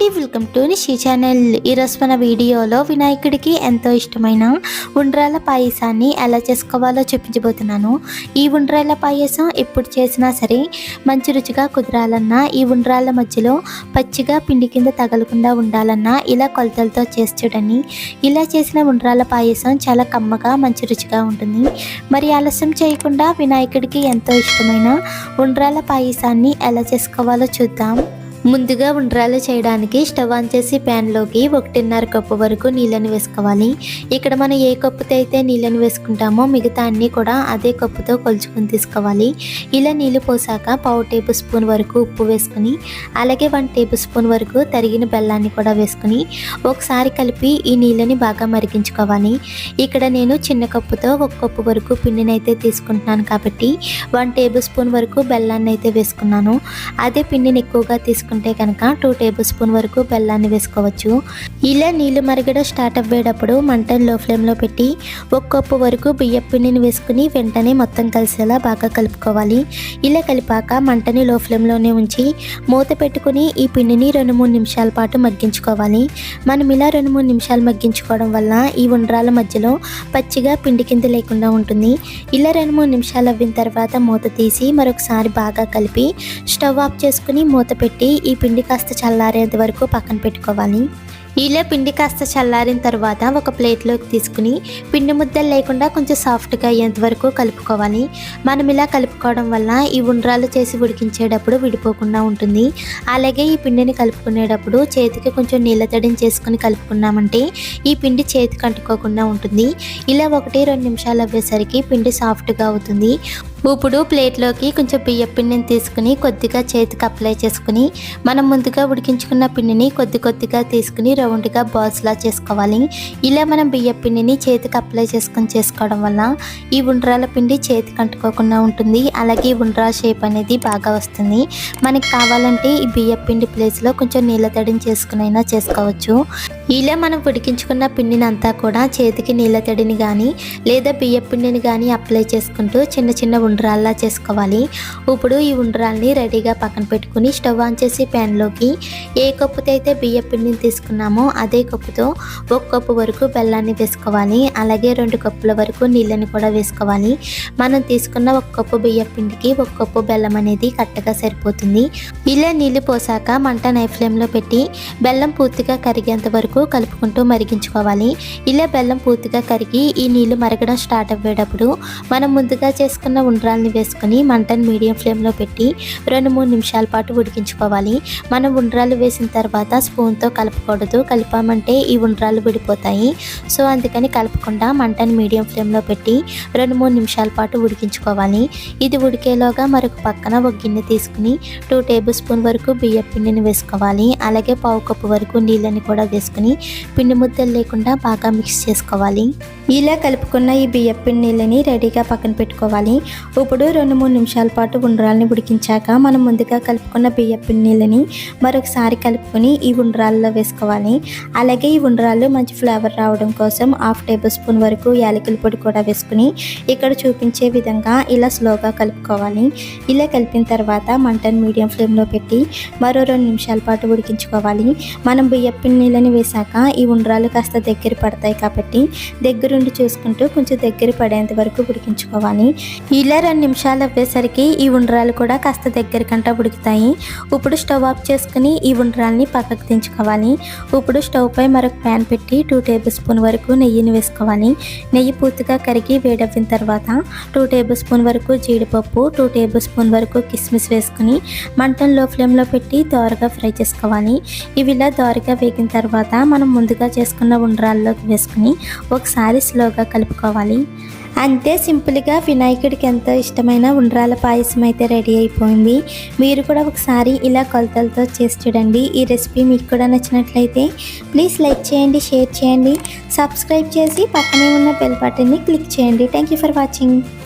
అండి, welcome to Nishi channel. ఈరోజు మన వీడియోలో వినాయకుడికి ఎంతో ఇష్టమైన ఉండ్రాల పాయసాన్ని ఎలా చేసుకోవాలో చూపించబోతున్నాను. ఈ ఉండ్రాల పాయసం ఎప్పుడు చేసినా సరే మంచి రుచిగా కుదరాలన్నా, ఈ ఉండ్రాల మధ్యలో పచ్చిగా పిండి కింద తగలకుండా ఉండాలన్నా ఇలా కొలతలతో చేసి చూడండి. ఇలా చేసిన ఉండ్రాల పాయసం చాలా కమ్మగా మంచి రుచిగా ఉంటుంది. మరి ఆలస్యం చేయకుండా వినాయకుడికి ఎంతో ఇష్టమైన ఉండ్రాల పాయసాన్ని ఎలా చేసుకోవాలో చూద్దాం. ముందుగా ఉండ్రాలు చేయడానికి స్టవ్ ఆన్ చేసి ప్యాన్లోకి 1.5 కప్పు వరకు నీళ్ళని వేసుకోవాలి. ఇక్కడ మనం ఏ కప్పుతో అయితే నీళ్ళని వేసుకుంటామో మిగతా అన్నీ కూడా అదే కప్పుతో కొలుచుకొని తీసుకోవాలి. ఇలా నీళ్ళు పోసాక 1/2 టేబుల్ స్పూన్ వరకు ఉప్పు వేసుకుని, అలాగే 1 టేబుల్ స్పూన్ వరకు తరిగిన బెల్లాన్ని కూడా వేసుకుని ఒకసారి కలిపి ఈ నీళ్ళని బాగా మరిగించుకోవాలి. ఇక్కడ నేను చిన్న కప్పుతో 1 కప్పు వరకు పిండిని అయితే తీసుకుంటున్నాను కాబట్టి 1 టేబుల్ స్పూన్ వరకు బెల్లాన్ని అయితే వేసుకున్నాను. అదే పిండిని ఎక్కువగా తీసుకుంటే కనుక 2 టేబుల్ స్పూన్ వరకు బెల్లాన్ని వేసుకోవచ్చు. ఇలా నీళ్లు మరగడం స్టార్ట్ అవ్వేటప్పుడు మంటను లో ఫ్లేమ్లో పెట్టి 1 కప్పు వరకు బియ్యం పిండిని వేసుకుని వెంటనే మొత్తం కలిసేలా బాగా కలుపుకోవాలి. ఇలా కలిపాక మంటని లో ఫ్లేమ్లోనే ఉంచి మూత పెట్టుకుని ఈ పిండిని 2-3 నిమిషాల పాటు మగ్గించుకోవాలి. మనం ఇలా 2-3 నిమిషాలు మగ్గించుకోవడం వల్ల ఈ ఉండ్రాల మధ్యలో పచ్చిగా పిండి కింద లేకుండా ఉంటుంది. ఇలా 2-3 నిమిషాలు అవ్విన తర్వాత మూత తీసి మరొకసారి బాగా కలిపి స్టవ్ ఆఫ్ చేసుకుని మూత పెట్టి ఈ పిండి కాస్త చల్లారేంత వరకు పక్కన పెట్టుకోవాలి. ఇలా పిండి కాస్త చల్లారిన తర్వాత ఒక ప్లేట్లోకి తీసుకుని పిండి ముద్దలు లేకుండా కొంచెం సాఫ్ట్గా అయ్యేంత వరకు కలుపుకోవాలి. మనం ఇలా కలుపుకోవడం వల్ల ఈ ఉండ్రాలు చేసి ఉడికించేటప్పుడు విడిపోకుండా ఉంటుంది. అలాగే ఈ పిండిని కలుపుకునేటప్పుడు చేతికి కొంచెం నీళ్ళ తడిని చేసుకుని కలుపుకున్నామంటే ఈ పిండి చేతికి అంటుకోకుండా ఉంటుంది. ఇలా 1-2 నిమిషాలు అవ్వేసరికి పిండి సాఫ్ట్గా అవుతుంది. ఇప్పుడు ప్లేట్లోకి కొంచెం బియ్యం పిండిని తీసుకుని కొద్దిగా చేతికి అప్లై చేసుకుని మనం ముందుగా ఉడికించుకున్న పిండిని కొద్దిగా తీసుకుని రౌండ్గా బాల్స్లా చేసుకోవాలి. ఇలా మనం బియ్యం పిండిని చేతికి అప్లై చేసుకుని చేసుకోవడం వల్ల ఈ ఉండ్రాల పిండి చేతికి అంటుకోకుండా ఉంటుంది. అలాగే ఉండ్రాల షేప్ అనేది బాగా వస్తుంది. మనకి కావాలంటే ఈ బియ్యం పిండి ప్లేస్లో కొంచెం నీళ్ళ తడిని చేసుకునైనా చేసుకోవచ్చు. ఇలా మనం ఉడికించుకున్న పిండిని అంతా కూడా చేతికి నీళ్ళ తడిని కానీ లేదా బియ్యం పిండిని కానీ అప్లై చేసుకుంటూ చిన్న చిన్న ఉండ్రాల్లా చేసుకోవాలి. ఇప్పుడు ఈ ఉండ్రాల్ని రెడీగా పక్కన పెట్టుకుని స్టవ్ ఆన్ చేసి ప్యాన్లోకి ఏ కప్పుతో అయితే బియ్యం పిండిని తీసుకున్నామో అదే కప్పుతో 1 కప్పు వరకు బెల్లాన్ని వేసుకోవాలి. అలాగే 2 కప్పుల వరకు నీళ్ళని కూడా వేసుకోవాలి. మనం తీసుకున్న 1 కప్పు బియ్యం పిండికి 1 కప్పు బెల్లం అనేది కరెక్ట్గా సరిపోతుంది. ఇలా నీళ్ళు పోసాక మంట హై ఫ్లేమ్లో పెట్టి బెల్లం పూర్తిగా కరిగేంత వరకు కలుపుకుంటూ మరిగించుకోవాలి. ఇలా బెల్లం పూర్తిగా కరిగి ఈ నీళ్లు మరగడం స్టార్ట్ అవ్వేటప్పుడు మనం ముందుగా చేసుకున్న ఉండ్రాల్ని వేసుకుని మంటను మీడియం ఫ్లేమ్లో పెట్టి 2-3 నిమిషాల పాటు ఉడికించుకోవాలి. మనం ఉండ్రాలు వేసిన తర్వాత స్పూన్తో కలపకూడదు. కలిపామంటే ఈ ఉండ్రాలు విడిపోతాయి. సో అందుకని కలపకుండా మంటను మీడియం ఫ్లేమ్లో పెట్టి 2-3 నిమిషాల పాటు ఉడికించుకోవాలి. ఇది ఉడికేలోగా మరొక పక్కన ఒక గిన్నె తీసుకుని 2 టేబుల్ స్పూన్ వరకు బియ్యం పిండిని వేసుకోవాలి. అలాగే 1/2 కప్పు వరకు నీళ్ళని కూడా వేసుకుని పిండి ముద్దలు లేకుండా బాగా మిక్స్ చేసుకోవాలి. ఇలా కలుపుకున్న ఈ బియ్యం పిండి నీళ్ళని రెడీగా పక్కన పెట్టుకోవాలి. ఇప్పుడు 2-3 నిమిషాల పాటు ఉండ్రాలని ఉడికించాక మనం ముందుగా కలుపుకున్న బియ్యం పిండి నీళ్ళని మరొకసారి కలుపుకొని ఈ ఉండ్రాల్లో వేసుకోవాలి. అలాగే ఈ ఉండ్రాళ్ళు మంచి ఫ్లేవర్ రావడం కోసం 1/2 టేబుల్ స్పూన్ వరకు యాలకుల పొడి కూడా వేసుకుని ఇక్కడ చూపించే విధంగా ఇలా స్లోగా కలుపుకోవాలి. ఇలా కలిపిన తర్వాత మంటను మీడియం ఫ్లేమ్లో పెట్టి మరో 2 నిమిషాల పాటు ఉడికించుకోవాలి. మనం బియ్యం పిండి నీళ్ళని వేసాక ఈ ఉండ్రాలు కాస్త దగ్గర పడతాయి కాబట్టి దగ్గరుండి చూసుకుంటూ కొంచెం దగ్గర పడేంత వరకు ఉడికించుకోవాలి. ఇలా 2 నిమిషాలు అవ్వేసరికి ఈ ఉండ్రాలు కూడా కాస్త దగ్గర కంట ఉడుకుతాయి. ఇప్పుడు స్టవ్ ఆఫ్ చేసుకుని ఈ ఉండ్రాల్ని పక్కకు దించుకోవాలి. ఇప్పుడు స్టవ్ పై మరొక ప్యాన్ పెట్టి 2 టేబుల్ స్పూన్ వరకు నెయ్యిని వేసుకోవాలి. నెయ్యి పూర్తిగా కరిగి వేడవ్విన తర్వాత 2 టేబుల్ స్పూన్ వరకు జీడిపప్పు, 2 టేబుల్ స్పూన్ వరకు కిస్మిస్ వేసుకుని మంటను లో ఫ్లేమ్లో పెట్టి దోరగా ఫ్రై చేసుకోవాలి. ఇవి ఇలా దోరగా వేగిన తర్వాత మనం ముందుగా చేసుకున్న ఉండ్రాల్లోకి వేసుకుని ఒకసారి స్లోగా కలుపుకోవాలి. అంతే, సింపుల్గా వినాయకుడికి ఎంతో ఇష్టమైన ఉండ్రాల పాయసం అయితే రెడీ అయిపోయింది. మీరు కూడా ఒకసారి ఇలా కొలతలతో చేసి చూడండి. ఈ రెసిపీ మీకు కూడా నచ్చినట్లయితే ప్లీజ్ లైక్ చేయండి, షేర్ చేయండి, సబ్స్క్రైబ్ చేసి పక్కనే ఉన్న బెల్ బటన్ని క్లిక్ చేయండి. Thank you for watching.